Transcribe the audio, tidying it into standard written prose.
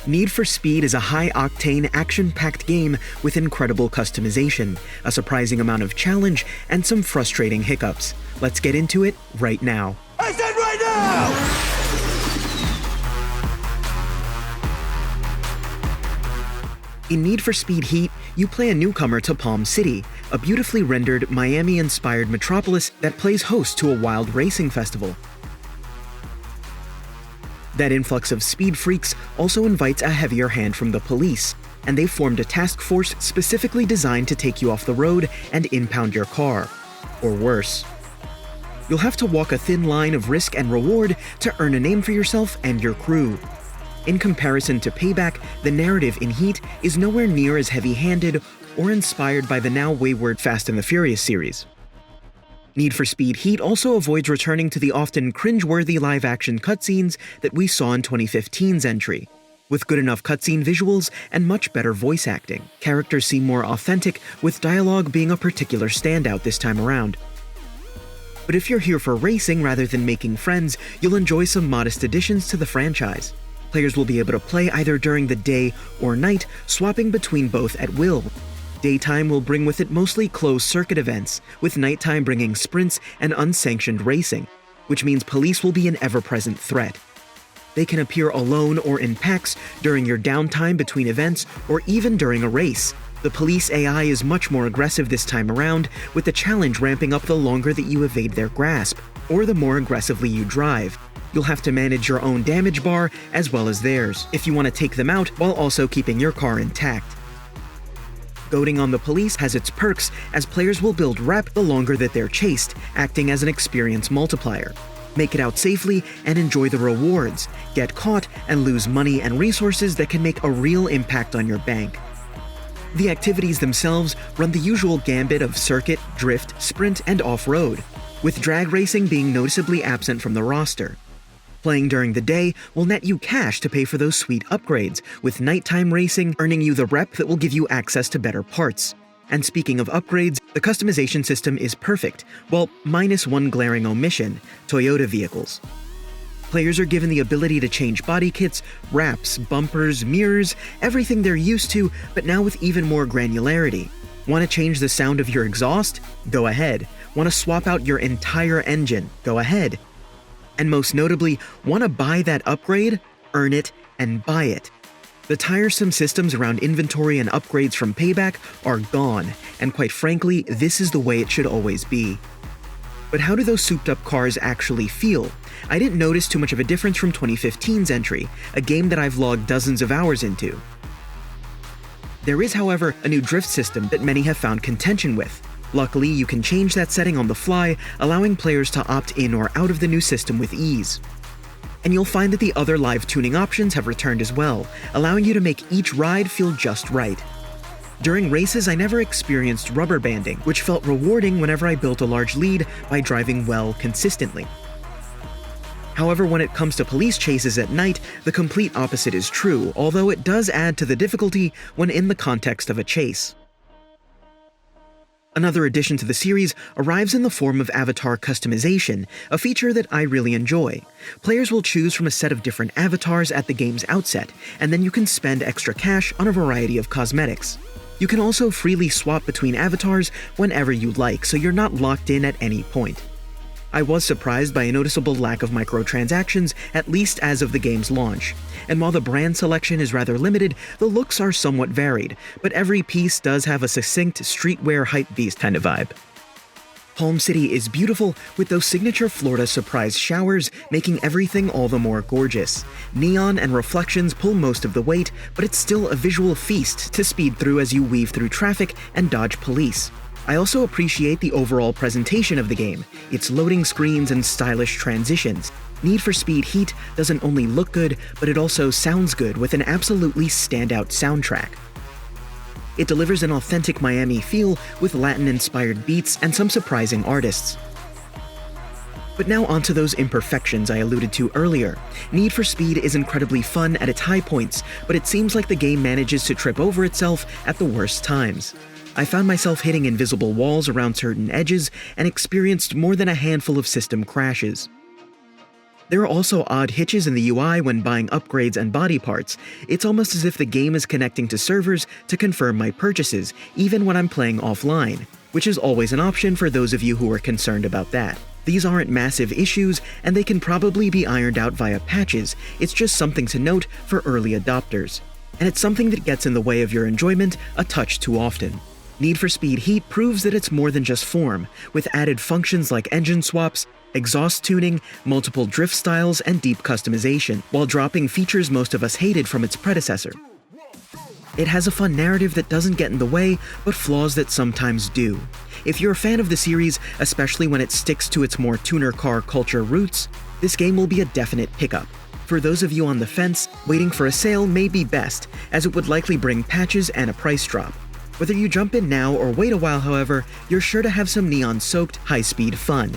Need for Speed is a high-octane, action-packed game with incredible customization, a surprising amount of challenge, and some frustrating hiccups. Let's get into it right now. I said right now! In Need for Speed Heat, you play a newcomer to Palm City, a beautifully rendered, Miami-inspired metropolis that plays host to a wild racing festival. That influx of speed freaks also invites a heavier hand from the police, and they've formed a task force specifically designed to take you off the road and impound your car. Or worse. You'll have to walk a thin line of risk and reward to earn a name for yourself and your crew. In comparison to Payback, the narrative in Heat is nowhere near as heavy-handed or inspired by the now wayward Fast and the Furious series. Need for Speed Heat also avoids returning to the often cringe-worthy live-action cutscenes that we saw in 2015's entry. With good enough cutscene visuals and much better voice acting, characters seem more authentic, with dialogue being a particular standout this time around. But if you're here for racing rather than making friends, you'll enjoy some modest additions to the franchise. Players will be able to play either during the day or night, swapping between both at will. Daytime will bring with it mostly closed-circuit events, with nighttime bringing sprints and unsanctioned racing, which means police will be an ever-present threat. They can appear alone or in packs during your downtime between events or even during a race. The police AI is much more aggressive this time around, with the challenge ramping up the longer that you evade their grasp, or the more aggressively you drive. You'll have to manage your own damage bar as well as theirs, if you want to take them out while also keeping your car intact. Goading on the police has its perks, as players will build rep the longer that they're chased, acting as an experience multiplier. Make it out safely and enjoy the rewards, get caught and lose money and resources that can make a real impact on your bank. The activities themselves run the usual gambit of circuit, drift, sprint, and off-road, with drag racing being noticeably absent from the roster. Playing during the day will net you cash to pay for those sweet upgrades, with nighttime racing earning you the rep that will give you access to better parts. And speaking of upgrades, the customization system is perfect, well, minus one glaring omission: Toyota vehicles. Players are given the ability to change body kits, wraps, bumpers, mirrors, everything they're used to, but now with even more granularity. Want to change the sound of your exhaust? Go ahead. Want to swap out your entire engine? Go ahead. And most notably, want to buy that upgrade? Earn it and buy it. The tiresome systems around inventory and upgrades from Payback are gone, and quite frankly, this is the way it should always be. But how do those souped-up cars actually feel? I didn't notice too much of a difference from 2015's entry, a game that I've logged dozens of hours into. There is, however, a new drift system that many have found contention with. Luckily, you can change that setting on the fly, allowing players to opt in or out of the new system with ease. And you'll find that the other live tuning options have returned as well, allowing you to make each ride feel just right. During races, I never experienced rubber banding, which felt rewarding whenever I built a large lead by driving well consistently. However, when it comes to police chases at night, the complete opposite is true, although it does add to the difficulty when in the context of a chase. Another addition to the series arrives in the form of avatar customization, a feature that I really enjoy. Players will choose from a set of different avatars at the game's outset, and then you can spend extra cash on a variety of cosmetics. You can also freely swap between avatars whenever you like, so you're not locked in at any point. I was surprised by a noticeable lack of microtransactions, at least as of the game's launch. And while the brand selection is rather limited, the looks are somewhat varied, but every piece does have a succinct streetwear hypebeast kind of vibe. Palm City is beautiful, with those signature Florida surprise showers making everything all the more gorgeous. Neon and reflections pull most of the weight, but it's still a visual feast to speed through as you weave through traffic and dodge police. I also appreciate the overall presentation of the game, its loading screens and stylish transitions. Need for Speed Heat doesn't only look good, but it also sounds good with an absolutely standout soundtrack. It delivers an authentic Miami feel with Latin-inspired beats and some surprising artists. But now onto those imperfections I alluded to earlier. Need for Speed is incredibly fun at its high points, but it seems like the game manages to trip over itself at the worst times. I found myself hitting invisible walls around certain edges and experienced more than a handful of system crashes. There are also odd hitches in the UI when buying upgrades and body parts. It's almost as if the game is connecting to servers to confirm my purchases, even when I'm playing offline, which is always an option for those of you who are concerned about that. These aren't massive issues, and they can probably be ironed out via patches. It's just something to note for early adopters. And it's something that gets in the way of your enjoyment a touch too often. Need for Speed Heat proves that it's more than just form, with added functions like engine swaps, exhaust tuning, multiple drift styles, and deep customization, while dropping features most of us hated from its predecessor. It has a fun narrative that doesn't get in the way, but flaws that sometimes do. If you're a fan of the series, especially when it sticks to its more tuner car culture roots, this game will be a definite pickup. For those of you on the fence, waiting for a sale may be best, as it would likely bring patches and a price drop. Whether you jump in now or wait a while, however, you're sure to have some neon-soaked, high-speed fun.